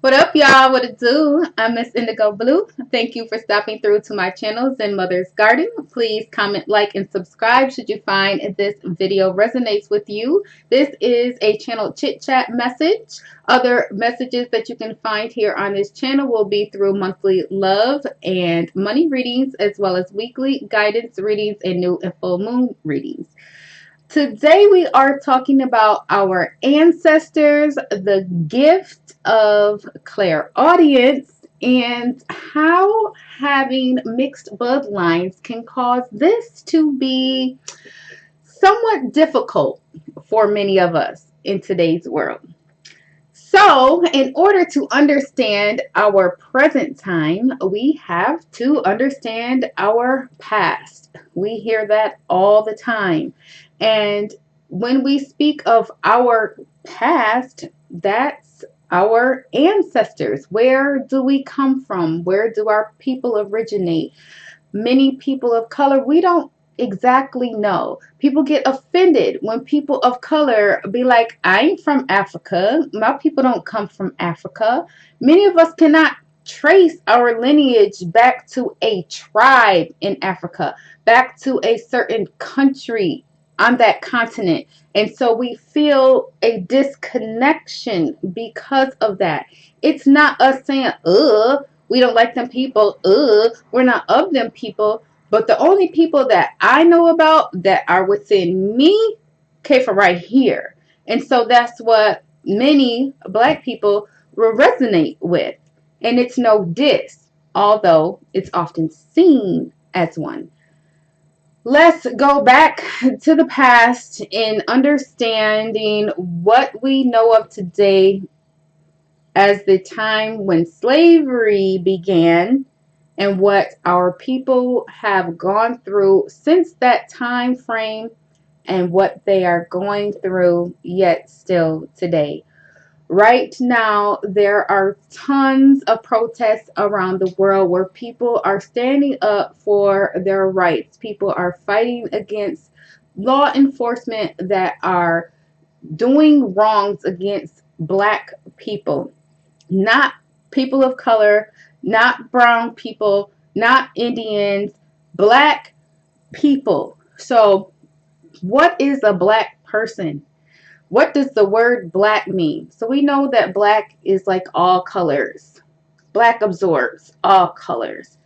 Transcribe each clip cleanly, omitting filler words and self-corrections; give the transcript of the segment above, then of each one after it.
What up, y'all? What it do? I'm Miss Indigo Blue. Thank you for stopping through to my channel, Zen Mother's Garden. Please comment, like, and subscribe should you find this video resonates with you. This is a channel chit-chat message. Other messages that you can find here on this channel will be through monthly love and money readings, as well as weekly guidance readings and new and full moon readings. Today we are talking about our ancestors, the gift of clairaudience, and how having mixed bloodlines can cause this to be somewhat difficult for many of us in today's world. So, in order to understand our present time, we have to understand our past. We hear that all the time. And when we speak of our past, that's our ancestors. Where do we come from? Where do our people originate? Many people of color, we don't exactly know. People get offended when people of color be like, I ain't from Africa. My people don't come from Africa. Many of us cannot trace our lineage back to a tribe in Africa, back to a certain country on that continent. And so we feel a disconnection because of that. It's not us saying, we don't like them people, we're not of them people. But the only people that I know about that are within me came from right here. And so that's what many black people will resonate with. And it's no diss, although it's often seen as one. Let's go back to the past in understanding what we know of today as the time when slavery began and what our people have gone through since that time frame and what they are going through yet still today. Right now, there are tons of protests around the world where people are standing up for their rights. People are fighting against law enforcement that are doing wrongs against black people, not people of color, not brown people, not Indians, black people. So, what is a black person? What does the word black mean? So, we know that black is like all colors. Black absorbs all colors.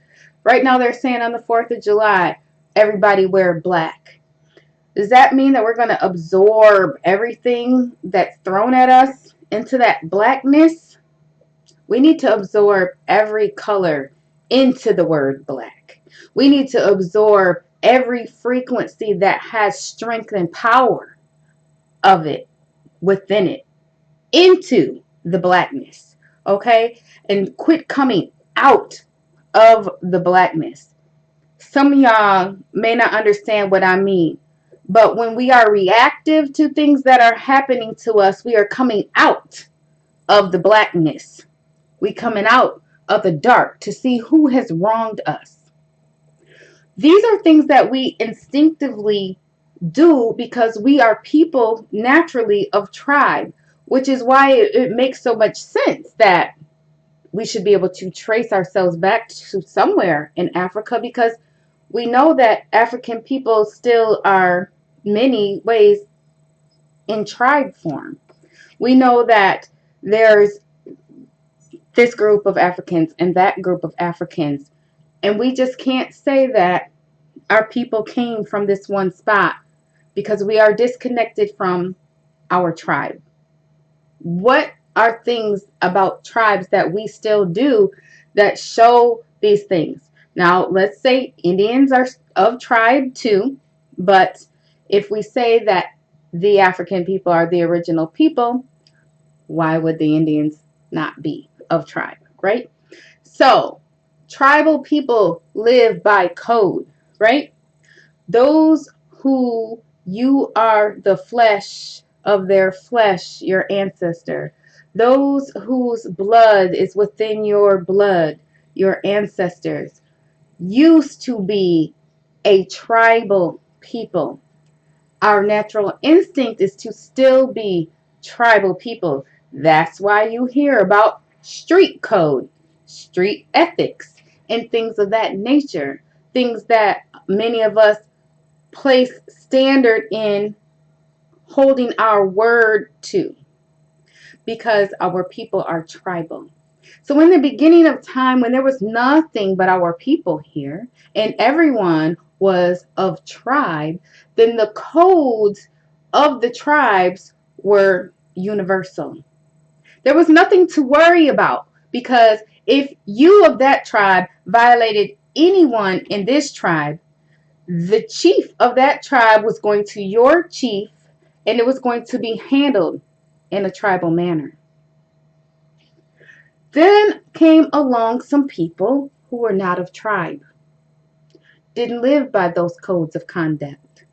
Right now, they're saying on the 4th of July, everybody wear black. Does that mean that we're going to absorb everything that's thrown at us into that blackness? We need to absorb every color into the word black. We need to absorb every frequency that has strength and power of it within it into the blackness. Okay? And quit coming out of the blackness. Some of y'all may not understand what I mean, but when we are reactive to things that are happening to us, we are coming out of the blackness. We coming out of the dark to see who has wronged us. These are things that we instinctively do because we are people naturally of tribe, which is why it makes so much sense that we should be able to trace ourselves back to somewhere in Africa, because we know that African people still are many ways in tribe form. We know that there's this group of Africans and that group of Africans. And we just can't say that our people came from this one spot because we are disconnected from our tribe. What are things about tribes that we still do that show these things? Now, let's say Indians are of tribe too, but if we say that the African people are the original people, why would the Indians not be of tribe, right? So, tribal people live by code, right? Those who you are the flesh of their flesh, your ancestor. Those whose blood is within your blood, your ancestors, used to be a tribal people. Our natural instinct is to still be tribal people. That's why you hear about street code, street ethics, and things of that nature. Things that many of us place standard in holding our word to, because our people are tribal. So in the beginning of time, when there was nothing but our people here and everyone was of tribe, then the codes of the tribes were universal. There was nothing to worry about, because if you of that tribe violated anyone in this tribe, the chief of that tribe was going to your chief, and it was going to be handled in a tribal manner. Then came along some people who were not of tribe, didn't live by those codes of conduct,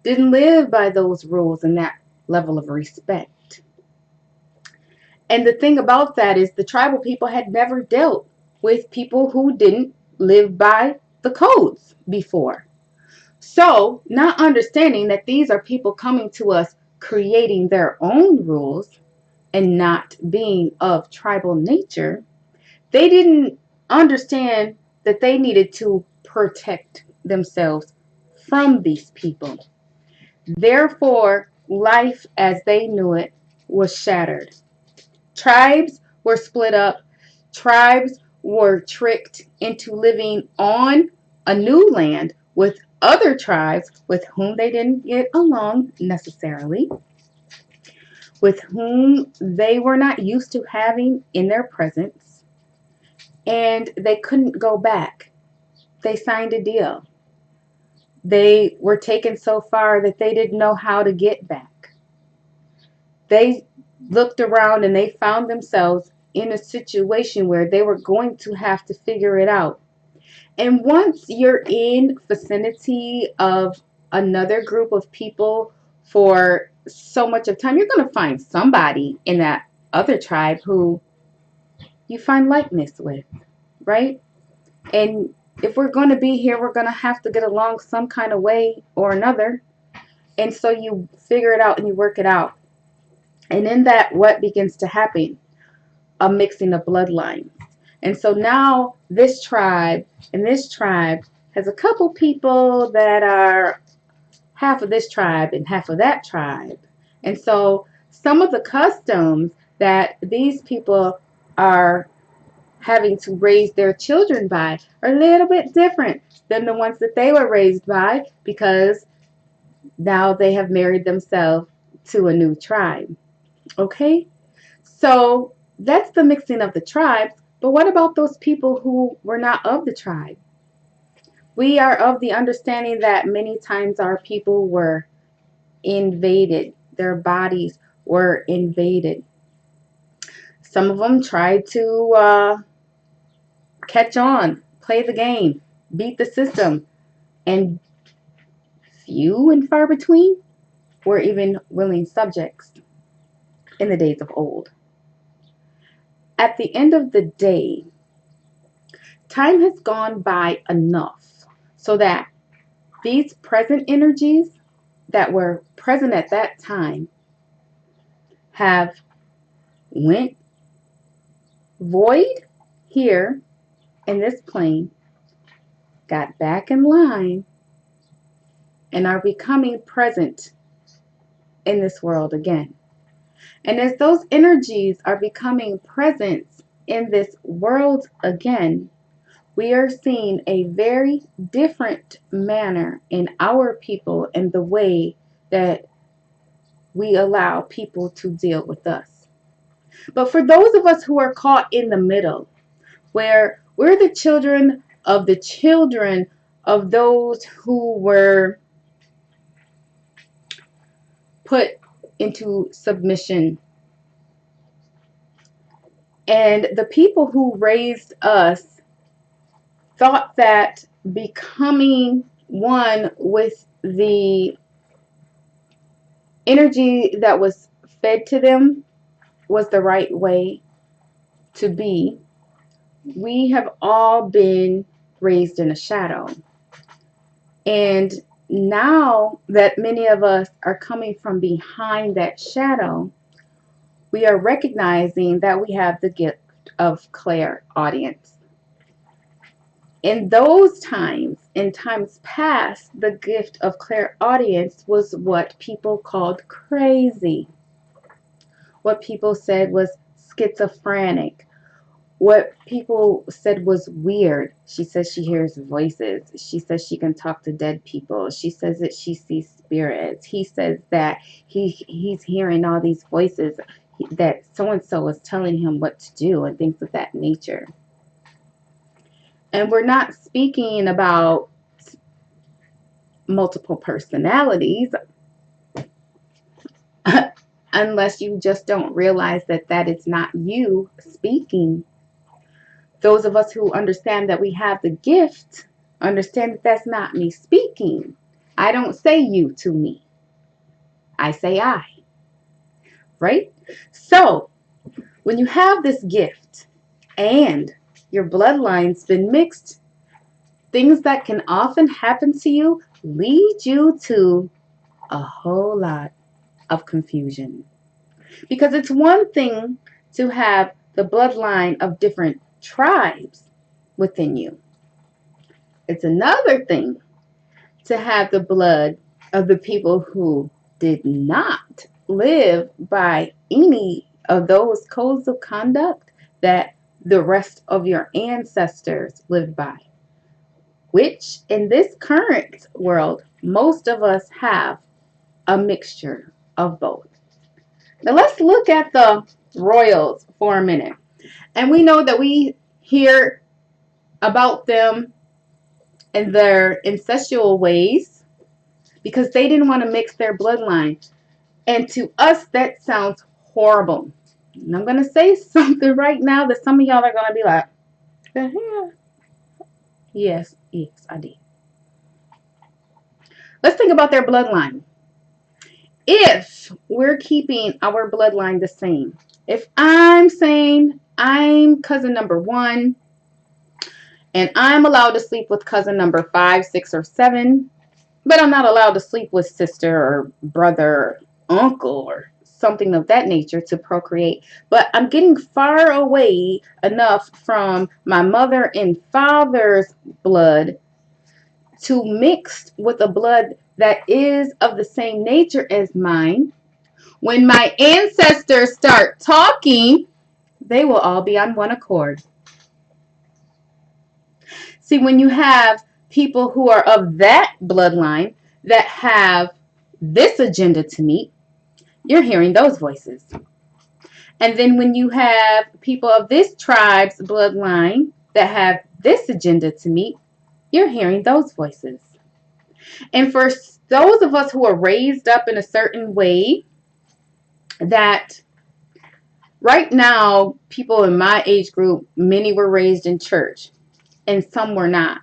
didn't live by those rules and that level of respect. And the thing about that is the tribal people had never dealt with people who didn't live by the codes before. So, not understanding that these are people coming to us creating their own rules and not being of tribal nature, they didn't understand that they needed to protect themselves from these people. Therefore, life as they knew it was shattered. Tribes were split up. Tribes were tricked into living on a new land with other tribes with whom they didn't get along necessarily, with whom they were not used to having in their presence, and they couldn't go back. They signed a deal. They were taken so far that they didn't know how to get back. They looked around and they found themselves in a situation where they were going to have to figure it out. And once you're in vicinity of another group of people for so much of time, you're going to find somebody in that other tribe who you find likeness with, right? And if we're going to be here, we're going to have to get along some kind of way or another. And so you figure it out and you work it out. And in that, what begins to happen? A mixing of bloodlines. And so now this tribe and this tribe has a couple people that are half of this tribe and half of that tribe. And so some of the customs that these people are having to raise their children by are a little bit different than the ones that they were raised by, because now they have married themselves to a new tribe. Okay? So that's the mixing of the tribes. But what about those people who were not of the tribe? We are of the understanding that many times our people were invaded. Their bodies were invaded. Some of them tried to catch on, play the game, beat the system, and few and far between were even willing subjects in the days of old. At the end of the day, time has gone by enough so that these present energies that were present at that time have went void here in this plane, got back in line, and are becoming present in this world again. And as those energies are becoming present in this world again, we are seeing a very different manner in our people and the way that we allow people to deal with us. But for those of us who are caught in the middle, where we're the children of those who were put into submission, and the people who raised us thought that becoming one with the energy that was fed to them was the right way to be. We have all been raised in a shadow. And now that many of us are coming from behind that shadow, we are recognizing that we have the gift of clairaudience. In those times, in times past, the gift of clairaudience was what people called crazy. What people said was schizophrenic. What people said was weird. She says she hears voices. She says she can talk to dead people. She says that she sees spirits. He says that he's hearing all these voices, that so-and-so is telling him what to do and things of that nature. And we're not speaking about multiple personalities unless you just don't realize that that is not you speaking. Those of us who understand that we have the gift understand that that's not me speaking. I don't say you to me. I say I. Right? So, when you have this gift and your bloodline's been mixed, things that can often happen to you lead you to a whole lot of confusion. Because it's one thing to have the bloodline of different tribes within you. It's another thing to have the blood of the people who did not live by any of those codes of conduct that the rest of your ancestors lived by, which in this current world, most of us have a mixture of both. Now let's look at the royals for a minute. And we know that we hear about them and their incestual ways because they didn't want to mix their bloodline. And to us, that sounds horrible. And I'm going to say something right now that some of y'all are going to be like, the hell? Yes, I did. Let's think about their bloodline. If we're keeping our bloodline the same, if I'm saying I'm cousin number 1, and I'm allowed to sleep with cousin number 5, 6, or 7, but I'm not allowed to sleep with sister or brother or uncle or something of that nature to procreate. But I'm getting far away enough from my mother and father's blood to mix with a blood that is of the same nature as mine. When my ancestors start talking, they will all be on one accord. See, when you have people who are of that bloodline that have this agenda to meet, you're hearing those voices. And then when you have people of this tribe's bloodline that have this agenda to meet, you're hearing those voices. And for those of us who are raised up in a certain way, that right now, people in my age group, many were raised in church and some were not.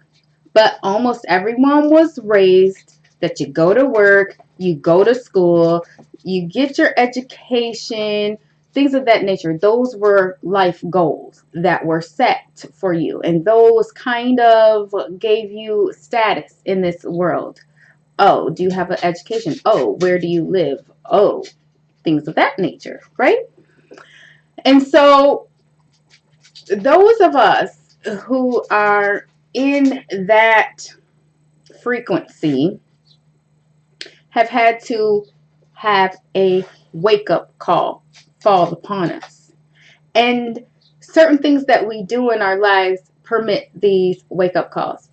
But almost everyone was raised that you go to work, you go to school, you get your education, things of that nature. Those were life goals that were set for you. And those kind of gave you status in this world. Oh, do you have an education? Oh, where do you live? Oh, things of that nature, right? And so those of us who are in that frequency have had to have a wake-up call fall upon us. And certain things that we do in our lives permit these wake-up calls.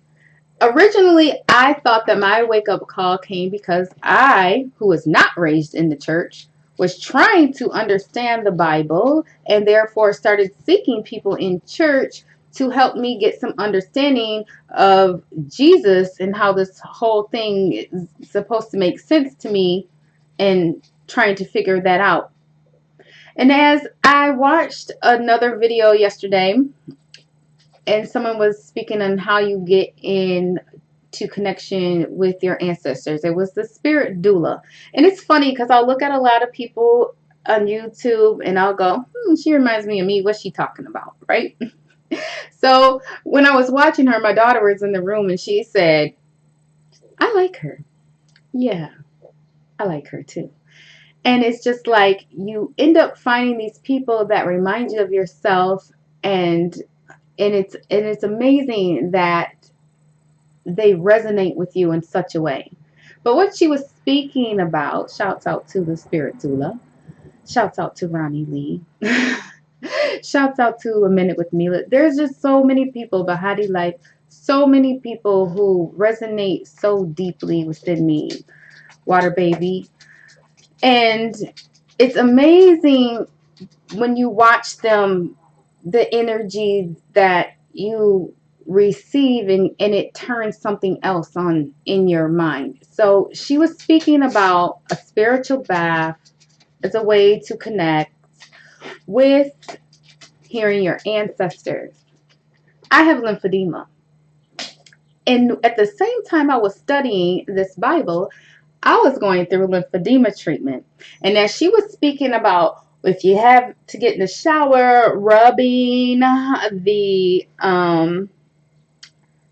Originally, I thought that my wake-up call came because I, who was not raised in the church, was trying to understand the Bible and therefore started seeking people in church to help me get some understanding of Jesus and how this whole thing is supposed to make sense to me and trying to figure that out. And as I watched another video yesterday, and someone was speaking on how you get into connection with your ancestors. It was the spirit doula. And it's funny because I'll look at a lot of people on YouTube and I'll go, she reminds me of me. What's she talking about? Right? So when I was watching her, my daughter was in the room and she said, I like her. Yeah, I like her too. And it's just like you end up finding these people that remind you of yourself And it's amazing that they resonate with you in such a way. But what she was speaking about, shouts out to the Spirit Doula, shouts out to Ronnie Lee, shouts out to A Minute with Mila. There's just so many people, Bahati Life, so many people who resonate so deeply within me. Water Baby. And it's amazing when you watch them, the energy that you receive, and it turns something else on in your mind. So she was speaking about a spiritual bath as a way to connect with hearing your ancestors. I have lymphedema. And at the same time I was studying this Bible, I was going through lymphedema treatment. And as she was speaking about, if you have to get in the shower, rubbing the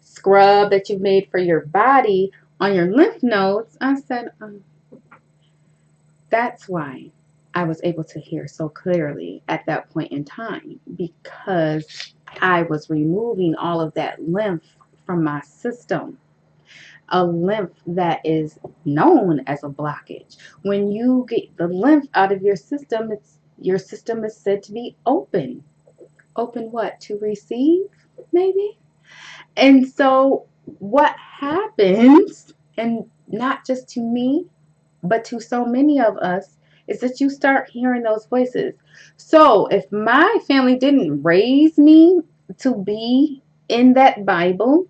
scrub that you've made for your body on your lymph nodes, I said, that's why I was able to hear so clearly at that point in time, because I was removing all of that lymph from my system. A lymph that is known as a blockage. When you get the lymph out of your system, your system is said to be open. Open what? To receive, maybe? And so what happens, and not just to me, but to so many of us, is that you start hearing those voices. So if my family didn't raise me to be in that Bible,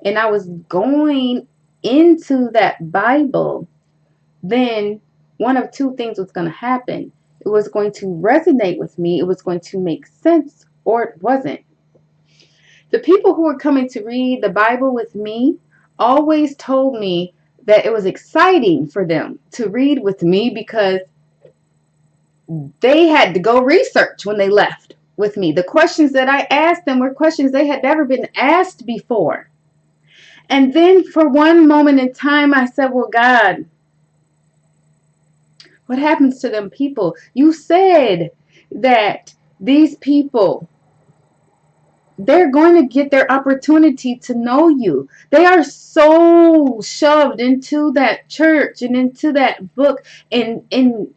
and I was going into that Bible, then one of two things was going to happen. It was going to resonate with me, it was going to make sense, or it wasn't. The people who were coming to read the Bible with me always told me that it was exciting for them to read with me because they had to go research when they left with me. The questions that I asked them were questions they had never been asked before. And then for one moment in time, I said, well, God, what happens to them people? You said that these people, they're going to get their opportunity to know you. They are so shoved into that church and into that book. And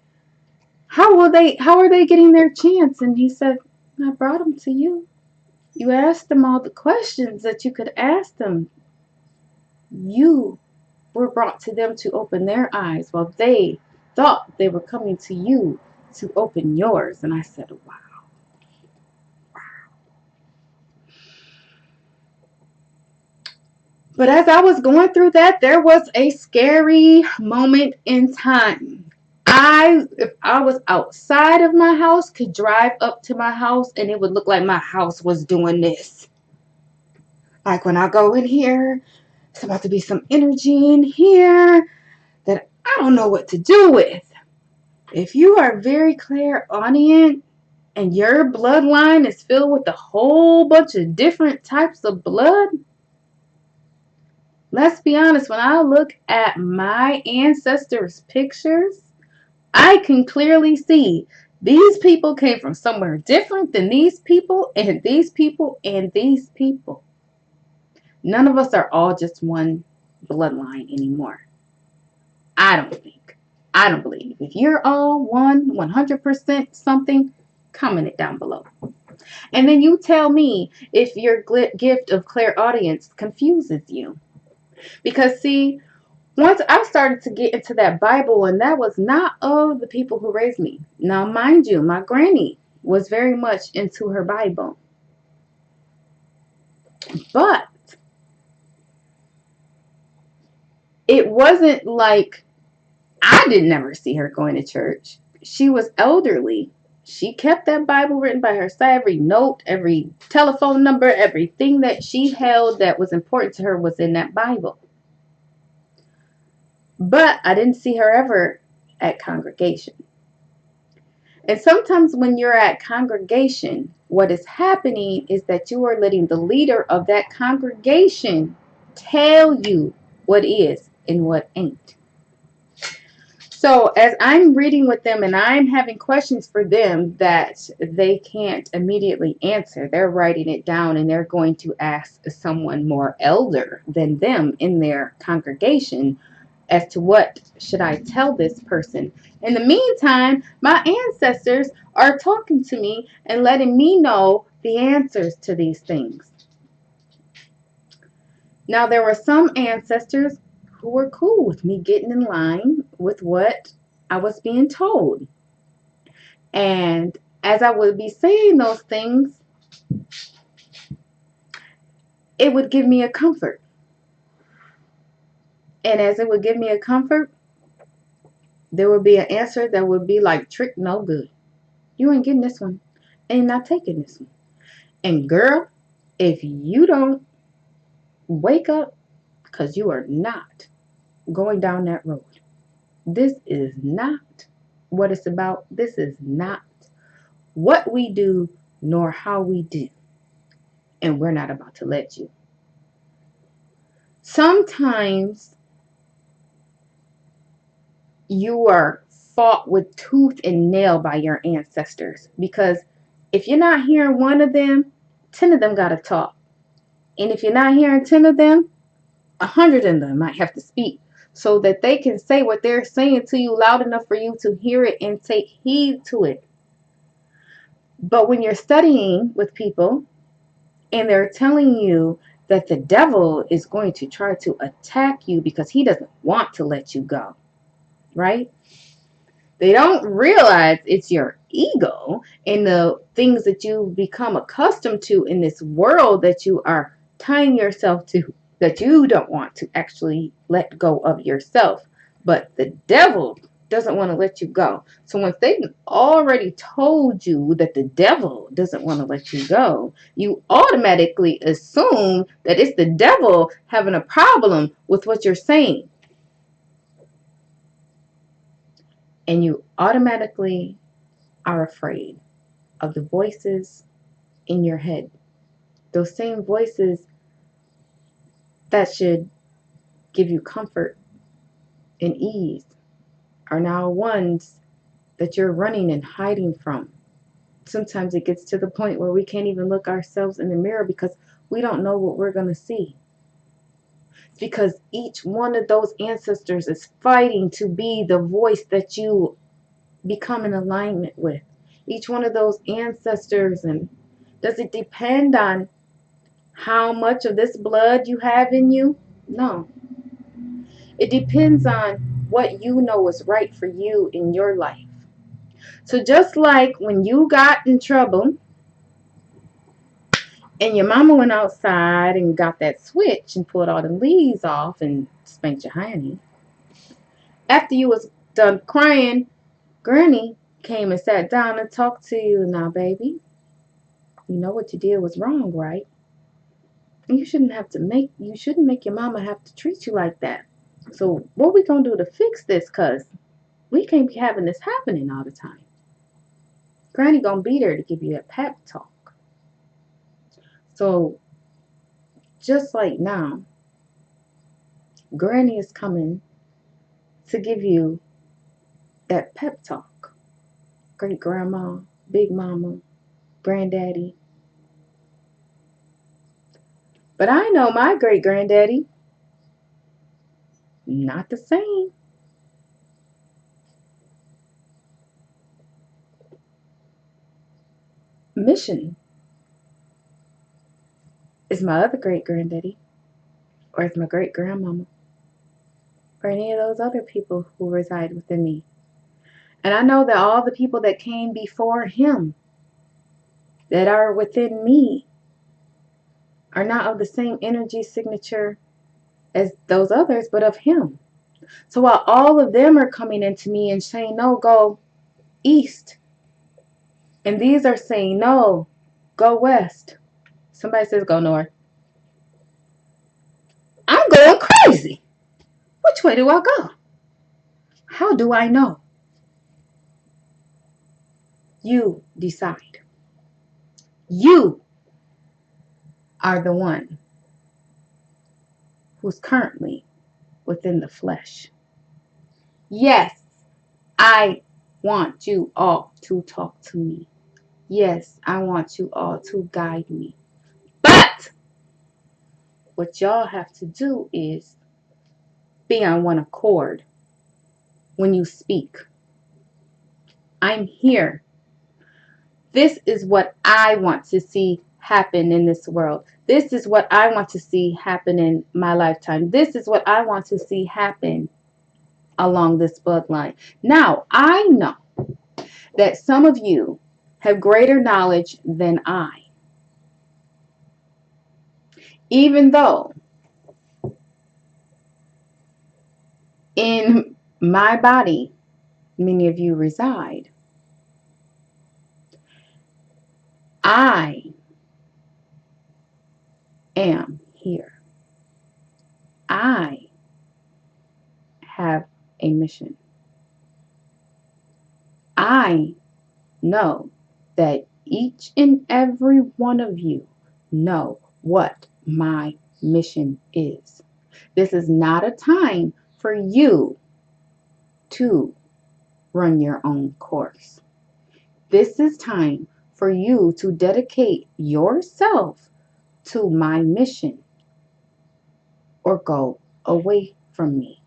how are they getting their chance? And he said, I brought them to you. You asked them all the questions that you could ask them. You were brought to them to open their eyes while they thought they were coming to you to open yours. And I said, wow. But as I was going through that, there was a scary moment in time. If I was outside of my house, could drive up to my house and it would look like my house was doing this. Like when I go in here, it's about to be some energy in here that I don't know what to do with. If you are very clairaudient and your bloodline is filled with a whole bunch of different types of blood, let's be honest, when I look at my ancestors' pictures, I can clearly see these people came from somewhere different than these people and these people and these people. None of us are all just one bloodline anymore. I don't think. I don't believe. If you're all 100% something, comment it down below. And then you tell me if your gift of clairaudience confuses you. Because see, once I started to get into that Bible, and that was not of the people who raised me. Now, mind you, my granny was very much into her Bible. But it wasn't like I didn't ever see her going to church. She was elderly. She kept that Bible written by her side. Every note, every telephone number, everything that she held that was important to her was in that Bible. But I didn't see her ever at congregation. And sometimes when you're at congregation, what is happening is that you are letting the leader of that congregation tell you what is and what ain't. So as I'm reading with them and I'm having questions for them that they can't immediately answer, they're writing it down and they're going to ask someone more elder than them in their congregation as to what should I tell this person. In the meantime, my ancestors are talking to me and letting me know the answers to these things. Now, there were some ancestors who were cool with me getting in line with what I was being told. And as I would be saying those things, it would give me a comfort. And as it would give me a comfort, there would be an answer that would be like, trick no good. You ain't getting this one. And not taking this one. And girl, if you don't wake up, because you are not going down that road. This is not what it's about. This is not what we do nor how we do. And we're not about to let you. Sometimes you are fought with tooth and nail by your ancestors, because if you're not hearing one of them, 10 of them got to talk. And if you're not hearing 10 of them, 100 of them might have to speak so that they can say what they're saying to you loud enough for you to hear it and take heed to it. But when you're studying with people and they're telling you that the devil is going to try to attack you because he doesn't want to let you go, right? They don't realize it's your ego and the things that you've become accustomed to in this world that you are tying yourself to, that you don't want to actually let go of yourself. But the devil doesn't want to let you go. So once they've already told you that the devil doesn't want to let you go, you automatically assume that it's the devil having a problem with what you're saying. And you automatically are afraid of the voices in your head. Those same voices that should give you comfort and ease are now ones that you're running and hiding from. Sometimes it gets to the point where we can't even look ourselves in the mirror because we don't know what we're going to see. Because each one of those ancestors is fighting to be the voice that you become in alignment with. Each one of those ancestors, and does it depend on how much of this blood you have in you? No. It depends on what you know is right for you in your life. So just like when you got in trouble and your mama went outside and got that switch and pulled all the leaves off and spanked your hiney, after you was done crying, Granny came and sat down and talked to you. Now, baby, you know what you did was wrong, right? You shouldn't make your mama have to treat you like that. So what we gonna do to fix this? Cause we can't be having this happening all the time. Granny gonna be there to give you a pep talk. So just like now, Granny is coming to give you that pep talk. Great grandma, big mama, granddaddy. But I know my great granddaddy, not the same. Mission is my other great granddaddy, or is my great grandmama, or any of those other people who reside within me. And I know that all the people that came before him that are within me are not of the same energy signature as those others, but of him. So while all of them are coming into me and saying, no, go east, and these are saying, no, go west. Somebody says, go north. I'm going crazy. Which way do I go? How do I know? You decide. You are the one who's currently within the flesh. Yes, I want you all to talk to me. Yes, I want you all to guide me. But what y'all have to do is be on one accord when you speak. I'm here. This is what I want to see happen in this world. This is what I want to see happen in my lifetime. This is what I want to see happen along this bloodline. Now, I know that some of you have greater knowledge than I. Even though in my body, many of you reside, I am here. I have a mission. I know that each and every one of you know what my mission is. This is not a time for you to run your own course. This is time for you to dedicate yourself to my mission or go away from me.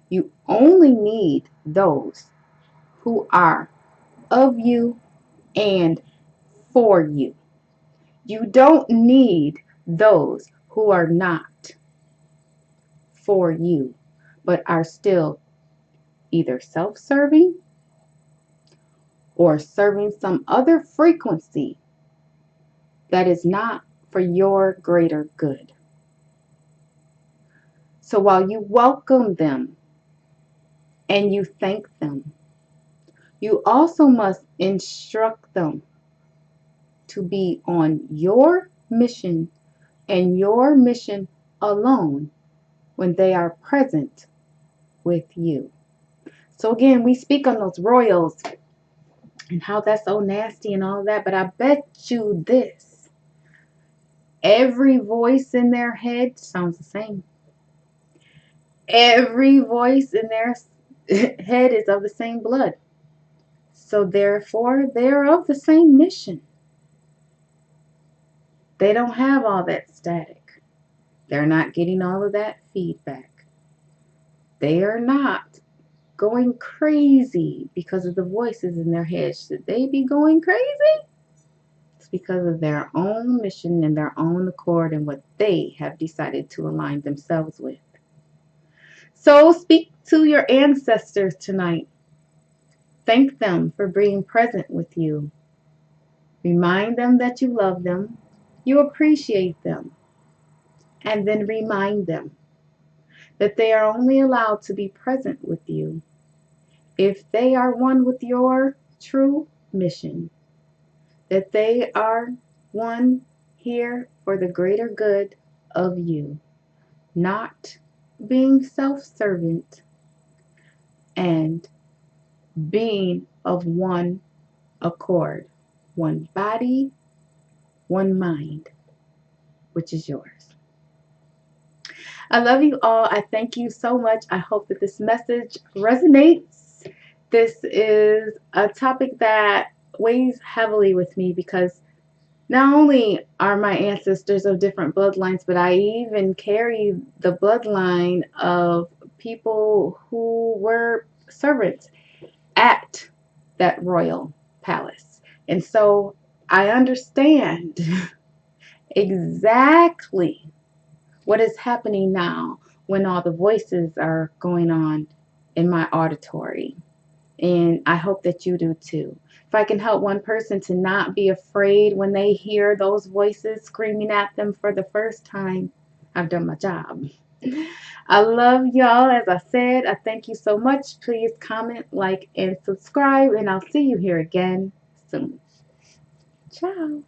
You only need those who are of you and for you. You don't need those who are not for you, but are still either self-serving or serving some other frequency that is not for your greater good. So while you welcome them and you thank them, you also must instruct them to be on your mission and your mission alone when they are present with you. So again, we speak on those royals and how that's so nasty and all of that, but I bet you this, every voice in their head sounds the same. Every voice in their head is of the same blood. So therefore, they're of the same mission. They don't have all that static. They're not getting all of that feedback. They are not going crazy because of the voices in their head. Should they be going crazy? It's because of their own mission and their own accord and what they have decided to align themselves with. So speak to your ancestors tonight. Thank them for being present with you. Remind them that you love them, you appreciate them, and then remind them that they are only allowed to be present with you if they are one with your true mission, that they are one here for the greater good of you, not being self-servant and being of one accord, one body, one mind, which is yours. I love you all. I thank you so much. I hope that this message resonates. This is a topic that weighs heavily with me because not only are my ancestors of different bloodlines, but I even carry the bloodline of people who were servants at that royal palace. And so I understand exactly what is happening now when all the voices are going on in my auditory. And I hope that you do too. If I can help one person to not be afraid when they hear those voices screaming at them for the first time, I've done my job. I love y'all. As I said, I thank you so much. Please comment, like, and subscribe, and I'll see you here again soon. Ciao.